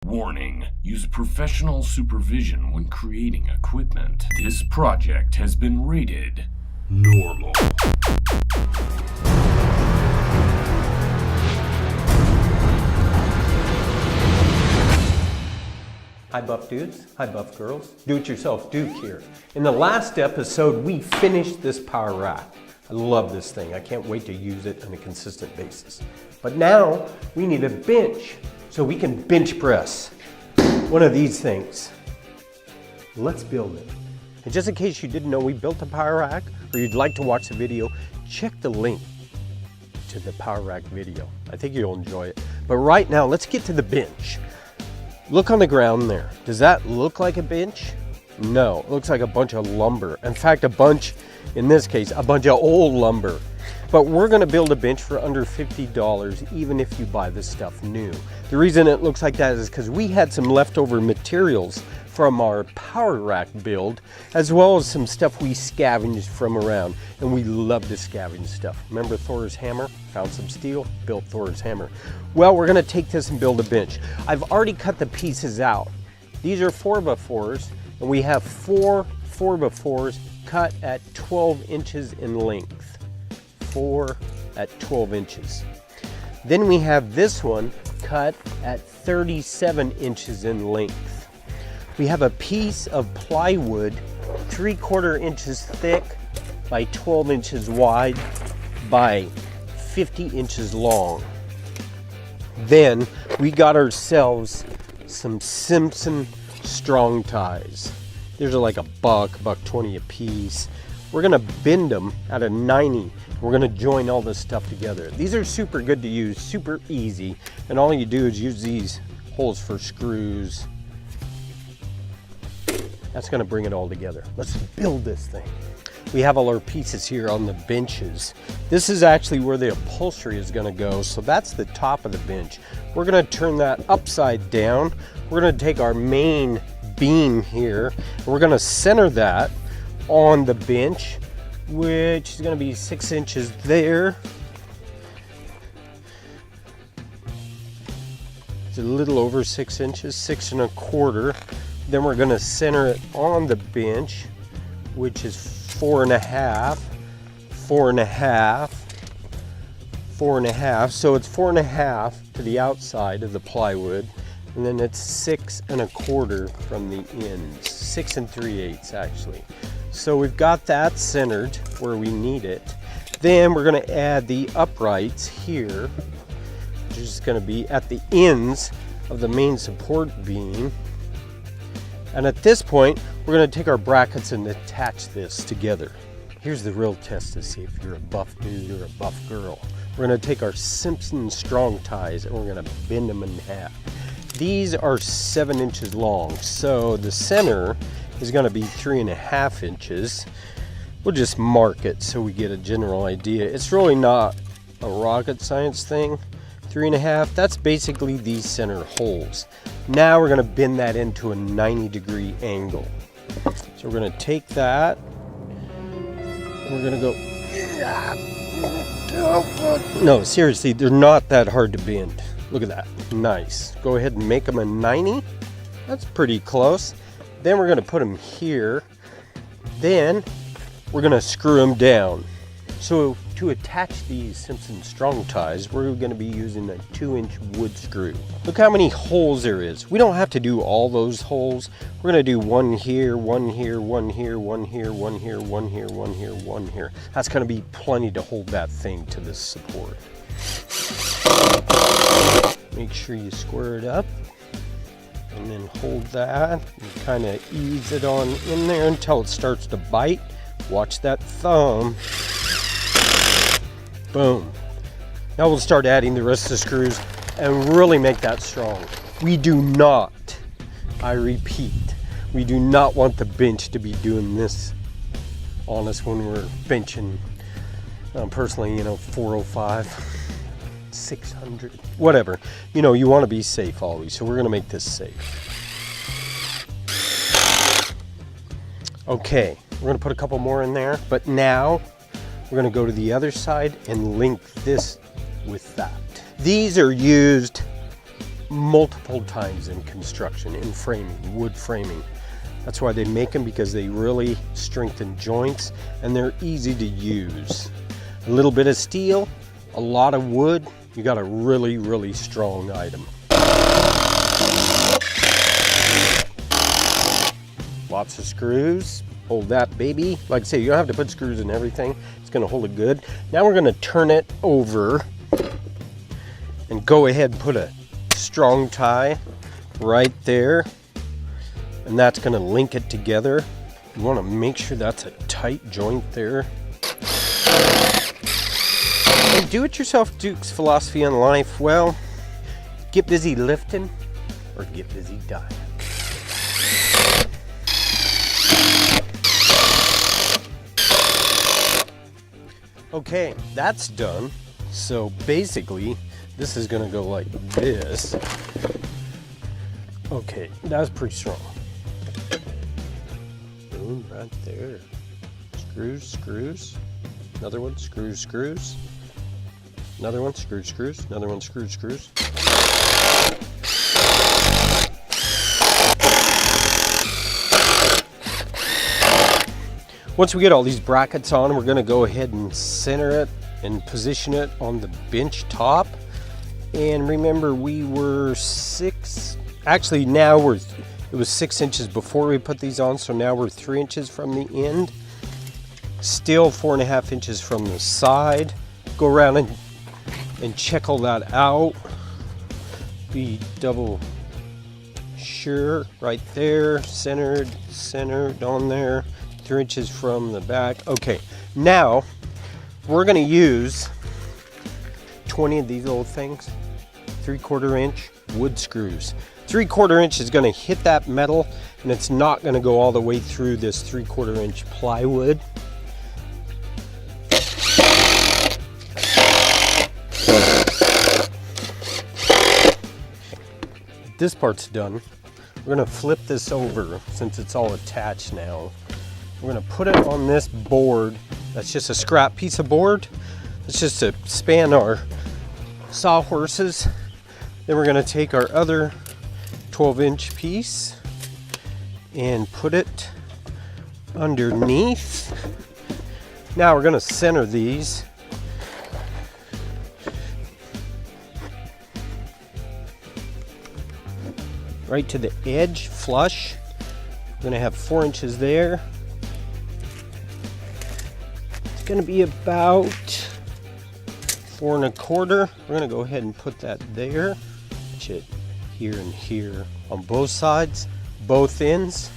Warning: use professional supervision when creating equipment. This project has been rated normal. Hi buff dudes, hi buff girls, do-it-yourself Duke here. In the last episode, we finished this power rack. I love this thing, I can't wait to use it on a consistent basis. But now, we need a bench, so we can bench press one of these things. Let's build it. And just in case you didn't know we built a power rack, or you'd like to watch the video, check the link to the power rack video. I think you'll enjoy it. But right now, let's get to the bench. Look on the ground there. Does that look like a bench? No, it looks like a bunch of lumber. In fact, in this case, a bunch of old lumber. But we're gonna build a bench for under $50, even if you buy this stuff new. The reason it looks like that is because we had some leftover materials from our power rack build, as well as some stuff we scavenged from around, and we love to scavenge stuff. Remember Thor's hammer? Found some steel, built Thor's hammer. Well, we're gonna take this and build a bench. I've already cut the pieces out. These are 4x4s, and we have 4 4x4s cut at 12 inches in length. 4 at 12 inches. Then we have this one cut at 37 inches in length. We have a piece of plywood 3/4 inches thick by 12 inches wide by 50 inches long. Then we got ourselves some Simpson strong ties. These are like $1.20 a piece. We're gonna bend them at a 90. We're gonna join all this stuff together. These are super good to use, super easy, and all you do is use these holes for screws. That's gonna bring it all together. Let's build this thing. We have all our pieces here on the benches. This is actually where the upholstery is gonna go, so that's the top of the bench. We're gonna turn that upside down. We're gonna take our main beam here, and we're gonna center that on the bench, which is gonna be 6 inches there. It's a little over 6 inches, 6 1/4. Then we're gonna center it on the bench, which is 4 1/2, 4 1/2, 4 1/2. So it's 4 1/2 to the outside of the plywood, and then it's 6 1/4 from the ends, 6 3/8 actually. So we've got that centered where we need it. Then we're gonna add the uprights here, which is gonna be at the ends of the main support beam. And at this point, we're gonna take our brackets and attach this together. Here's the real test to see if you're a buff dude or a buff girl. We're gonna take our Simpson strong ties and we're gonna bend them in half. These are 7 inches long, so the center is gonna be 3 1/2 inches. We'll just mark it so we get a general idea. It's really not a rocket science thing. 3 1/2, that's basically these center holes. Now we're gonna bend that into a 90-degree angle. So we're gonna take that, and we're gonna go, no, seriously, they're not that hard to bend. Look at that, nice. Go ahead and make them a 90. That's pretty close. Then we're gonna put them here. Then we're gonna screw them down. So to attach these Simpson strong ties, we're gonna be using a 2-inch wood screw. Look how many holes there is. We don't have to do all those holes. We're gonna do one here, one here, one here, one here, one here, one here, one here, one here. That's gonna be plenty to hold that thing to this support. Make sure you square it up and then hold that and kind of ease it on in there until it starts to bite. Watch that thumb. Boom. Now we'll start adding the rest of the screws and really make that strong. We do not, I repeat, we do not want the bench to be doing this on us when we're benching, personally, 405, 600, whatever. You want to be safe always, so we're going to make this safe. Okay, we're going to put a couple more in there, but now we're going to go to the other side and link this with that. These are used multiple times in construction, in framing, wood framing. That's why they make them, because they really strengthen joints and they're easy to use. A little bit of steel, a lot of wood, you got a really, really strong item. Lots of screws, hold that baby. Like I say, you don't have to put screws in everything. It's gonna hold it good. Now we're gonna turn it over and go ahead and put a strong tie right there. And that's gonna link it together. You wanna make sure that's a tight joint there. And Do-It-Yourself Duke's philosophy on life, well, get busy lifting or get busy dying. Okay, that's done. So basically, this is gonna go like this. Okay, that's pretty strong. Boom, right there. Screws, screws. Another one, screws, screws. Another one, screws, screws. Another one, screws, screws. Once we get all these brackets on, we're gonna go ahead and center it and position it on the bench top. And remember, we were actually now it was 6 inches before we put these on, so now we're 3 inches from the end. Still 4.5 inches from the side. Go around and check all that out. Be double sure, right there, centered on there. 3 inches from the back. Okay, now we're gonna use 20 of these little things, 3/4 inch wood screws. 3/4 inch is gonna hit that metal, and it's not gonna go all the way through this 3/4 inch plywood. This part's done. We're gonna flip this over since it's all attached now. We're gonna put it on this board. That's just a scrap piece of board. It's just to span our sawhorses. Then we're gonna take our other 12-inch piece and put it underneath. Now we're gonna center these. Right to the edge, flush. We're gonna have 4 inches there. It's gonna be about 4 1/4. We're gonna go ahead and put that there. Put it here and here on both sides, both ends.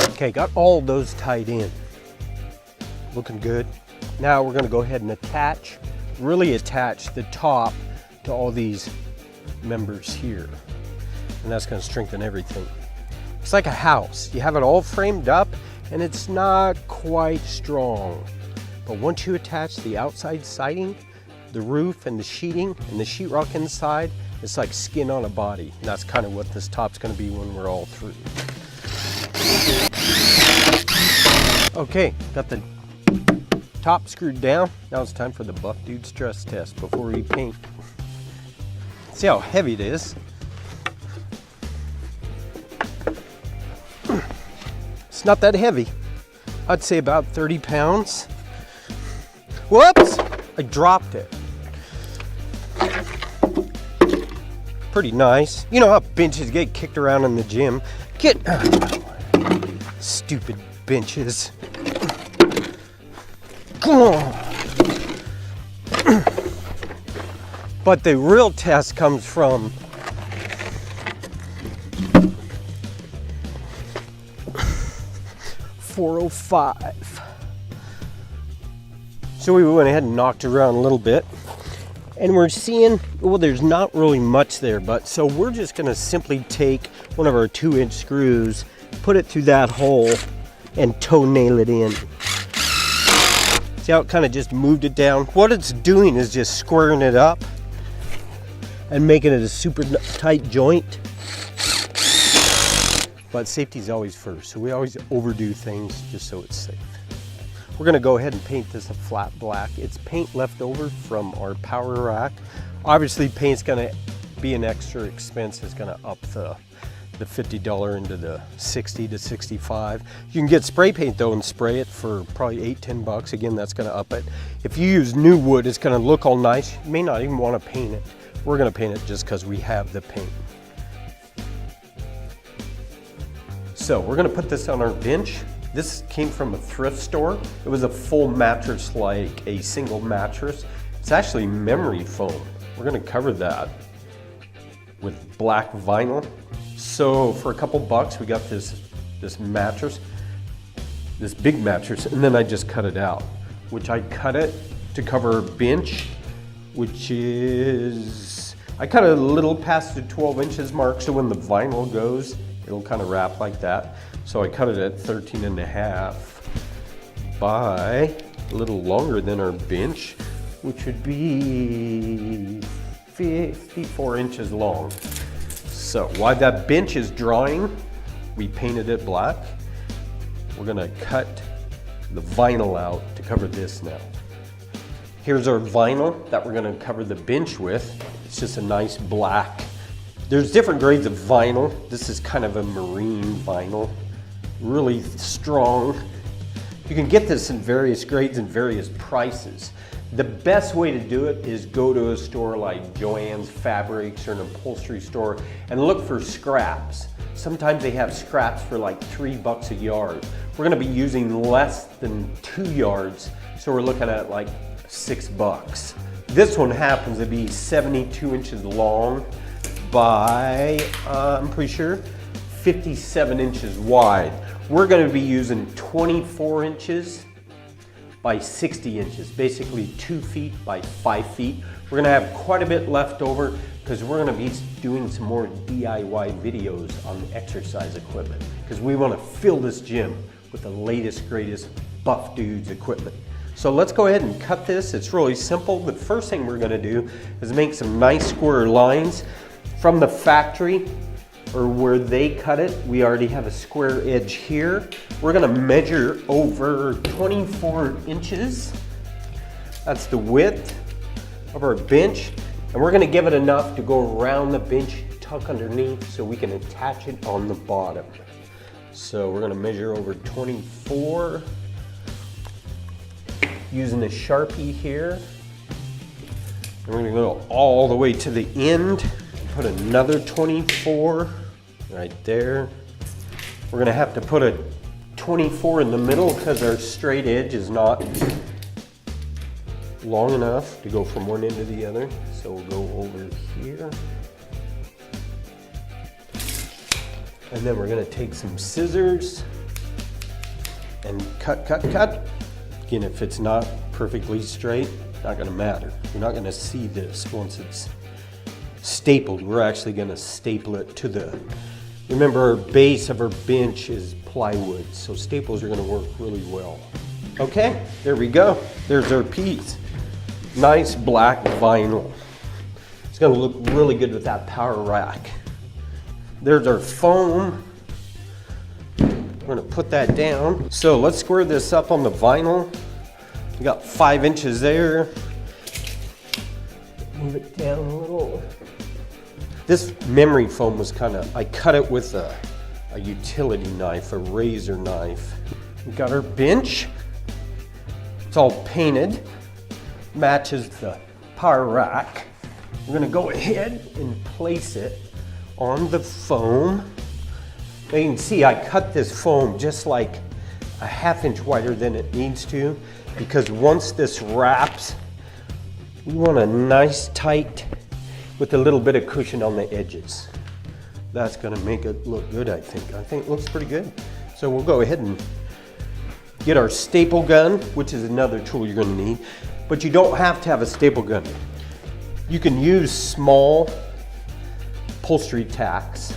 Okay, got all those tied in. Looking good. Now we're gonna go ahead and really attach the top to all these members here. And that's gonna strengthen everything. It's like a house. You have it all framed up and it's not quite strong. But once you attach the outside siding, the roof and the sheeting and the sheetrock inside, it's like skin on a body. And that's kind of what this top's gonna be when we're all through. Okay, got the top screwed down. Now it's time for the Buff Dude stress test before we paint. See how heavy it is. It's not that heavy. I'd say about 30 pounds. Whoops! I dropped it. Pretty nice. You know how benches get kicked around in the gym. Stupid benches. Come on. But the real test comes from .405. So we went ahead and knocked around a little bit. And we're seeing, well, there's not really much there, but so we're just gonna simply take one of our 2-inch screws, put it through that hole, and toe nail it in. See how it kind of just moved it down? What it's doing is just squaring it up and making it a super tight joint. but safety is always first. So we always overdo things just so it's safe. We're gonna go ahead and paint this a flat black. It's paint left over from our power rack. Obviously paint's gonna be an extra expense. It's gonna up the $50 into the 60 to 65. You can get spray paint though and spray it for probably $8-10. Again, that's gonna up it. If you use new wood, it's gonna look all nice. You may not even wanna paint it. We're gonna paint it just because we have the paint. So we're gonna put this on our bench. This came from a thrift store. It was a full mattress, like a single mattress. It's actually memory foam. We're gonna cover that with black vinyl. So for a couple bucks, we got this mattress, this big mattress, and then I just cut it out, which I cut it to cover our bench, which is, I cut it a little past the 12 inches mark, so when the vinyl goes, it'll kind of wrap like that. So I cut it at 13.5 by a little longer than our bench, which would be 54 inches long. So while that bench is drying, we painted it black. We're gonna cut the vinyl out to cover this now. Here's our vinyl that we're gonna cover the bench with. It's just a nice black. There's different grades of vinyl. This is kind of a marine vinyl, really strong. You can get this in various grades and various prices. The best way to do it is go to a store like Joann's Fabrics or an upholstery store and look for scraps. Sometimes they have scraps for like $3 a yard. We're gonna be using less than 2 yards, so we're looking at like $6. This one happens to be 72 inches long by, I'm pretty sure, 57 inches wide. We're gonna be using 24 inches by 60 inches, basically 2 feet by 5 feet. We're gonna have quite a bit left over because we're gonna be doing some more DIY videos on exercise equipment because we wanna fill this gym with the latest, greatest buff dudes equipment. So let's go ahead and cut this. It's really simple. The first thing we're gonna do is make some nice square lines. From the factory, or where they cut it, we already have a square edge here. We're gonna measure over 24 inches. That's the width of our bench. And we're gonna give it enough to go around the bench, tuck underneath, so we can attach it on the bottom. So we're gonna measure over 24, using a Sharpie here. And we're gonna go all the way to the end, put another 24 right there. We're gonna have to put a 24 in the middle because our straight edge is not long enough to go from one end to the other. So we'll go over here. And then we're gonna take some scissors and cut, cut, cut. Again, if it's not perfectly straight, not gonna matter. You're not gonna see this once it's stapled. We're actually gonna staple it to the, remember our base of our bench is plywood, so staples are gonna work really well. Okay, there we go. There's our piece. Nice black vinyl. It's gonna look really good with that power rack. There's our foam. We're gonna put that down. So let's square this up on the vinyl. We got 5 inches there. Move it down a little. This memory foam was I cut it with a utility knife, a razor knife. We got our bench. It's all painted, matches the power rack. We're gonna go ahead and place it on the foam. Now you can see I cut this foam just like a 1/2 inch wider than it needs to, because once this wraps, we want a nice tight with a little bit of cushion on the edges. That's gonna make it look good, I think. I think it looks pretty good. So we'll go ahead and get our staple gun, which is another tool you're gonna need, but you don't have to have a staple gun. You can use small upholstery tacks.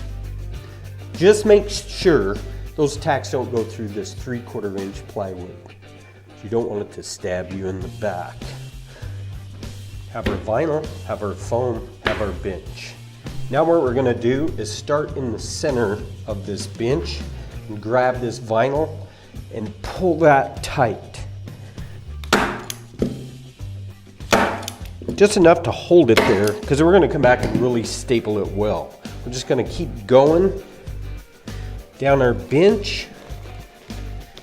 Just make sure those tacks don't go through this 3/4 inch plywood. You don't want it to stab you in the back. Have our vinyl, have our foam, have our bench. Now what we're gonna do is start in the center of this bench and grab this vinyl and pull that tight. Just enough to hold it there, because we're gonna come back and really staple it well. We're just gonna keep going down our bench.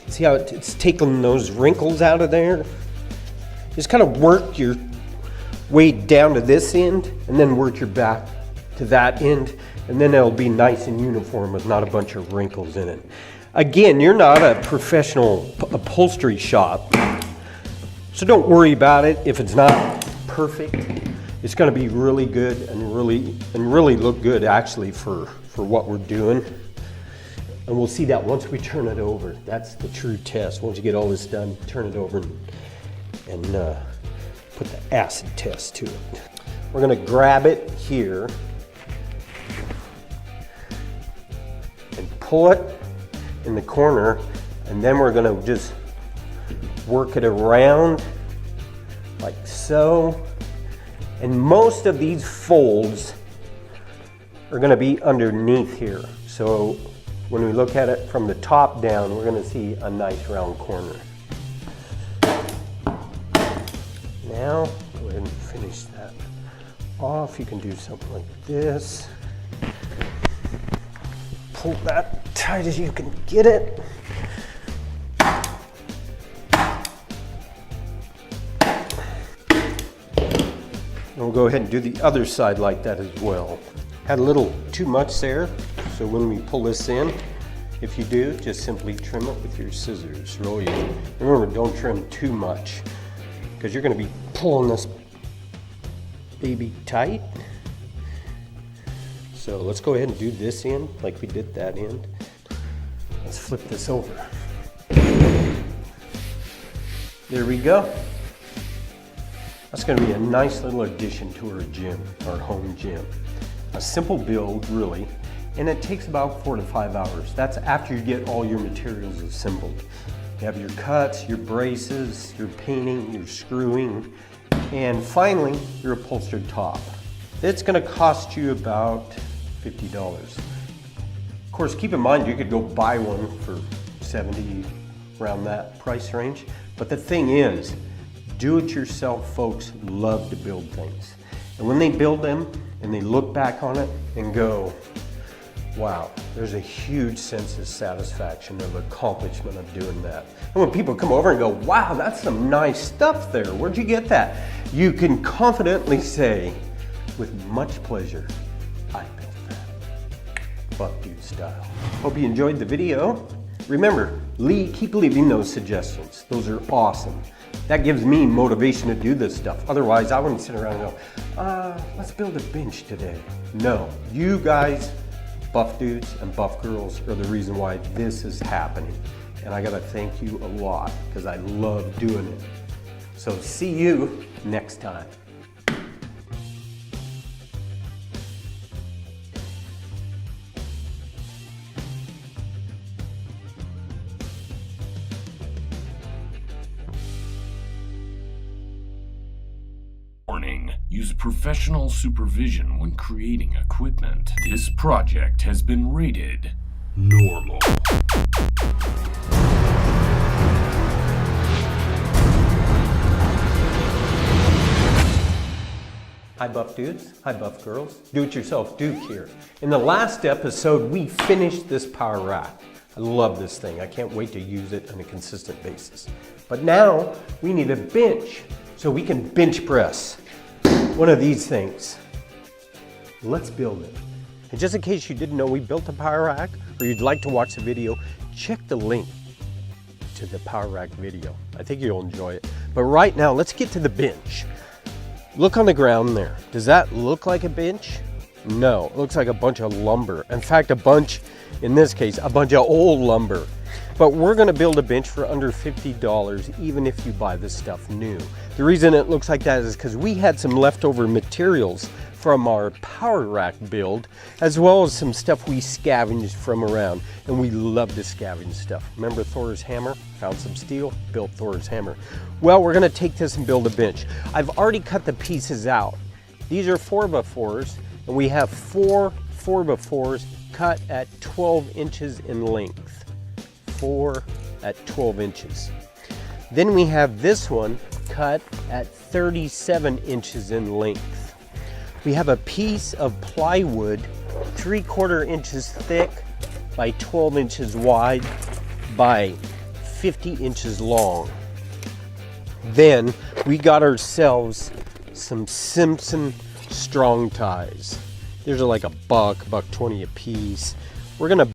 See how it's taking those wrinkles out of there? Just kind of work your way down to this end and then work your back to that end, and then it'll be nice and uniform with not a bunch of wrinkles in it. Again, you're not a professional upholstery shop, so don't worry about it if it's not perfect. It's going to be really good and really look good actually for what we're doing. And we'll see that once we turn it over. That's the true test. Once you get all this done, turn it over and put the acid test to it. We're going to grab it here and pull it in the corner, and then we're going to just work it around like so. And most of these folds are going to be underneath here. So when we look at it from the top down, we're going to see a nice round corner. Now, go ahead and finish that off. You can do something like this. Pull that tight as you can get it. And we'll go ahead and do the other side like that as well. Had a little too much there, so when we pull this in, if you do, just simply trim it with your scissors. Roll it. Remember, don't trim too much, because you're going to be pulling this baby tight. So let's go ahead and do this end like we did that end. Let's flip this over. There we go. That's going to be a nice little addition to our gym, our home gym. A simple build, really, and it takes about 4 to 5 hours. That's after you get all your materials assembled. You have your cuts, your braces, your painting, your screwing, and finally, your upholstered top. It's going to cost you about $50. Of course, keep in mind you could go buy one for $70, around that price range. But the thing is, do-it-yourself folks love to build things. And when they build them and they look back on it and go, wow, there's a huge sense of satisfaction, of accomplishment of doing that. And when people come over and go, wow, that's some nice stuff there, where'd you get that? You can confidently say, with much pleasure, I built that. Buff Dude style. Hope you enjoyed the video. Remember, keep leaving those suggestions. Those are awesome. That gives me motivation to do this stuff. Otherwise, I wouldn't sit around and go, let's build a bench today. No, you guys, buff dudes and buff girls, are the reason why this is happening. And I gotta thank you a lot, because I love doing it. So see you next time. Warning: use professional supervision when creating equipment. This project has been rated normal. Hi buff dudes, hi buff girls, do-it-yourself Duke here. In the last episode, we finished this power rack. I love this thing, I can't wait to use it on a consistent basis. But now, we need a bench, so we can bench press one of these things. Let's build it. And just in case you didn't know we built a power rack, or you'd like to watch the video, check the link to the power rack video. I think you'll enjoy it. But right now, let's get to the bench. Look on the ground there. Does that look like a bench? No, it looks like a bunch of lumber. In fact, in this case, a bunch of old lumber. But we're gonna build a bench for under $50, even if you buy this stuff new. The reason it looks like that is because we had some leftover materials from our power rack build, as well as some stuff we scavenged from around, and we love to scavenge stuff. Remember Thor's hammer? Found some steel, built Thor's hammer. Well, we're gonna take this and build a bench. I've already cut the pieces out. These are 4x4s, And we have four 4x4s cut at 12 inches in length. 4 at 12 inches. Then we have this one cut at 37 inches in length. We have a piece of plywood 3/4 inches thick by 12 inches wide by 50 inches long. Then we got ourselves some Simpson strong ties. These are like $1.20 a piece. We're gonna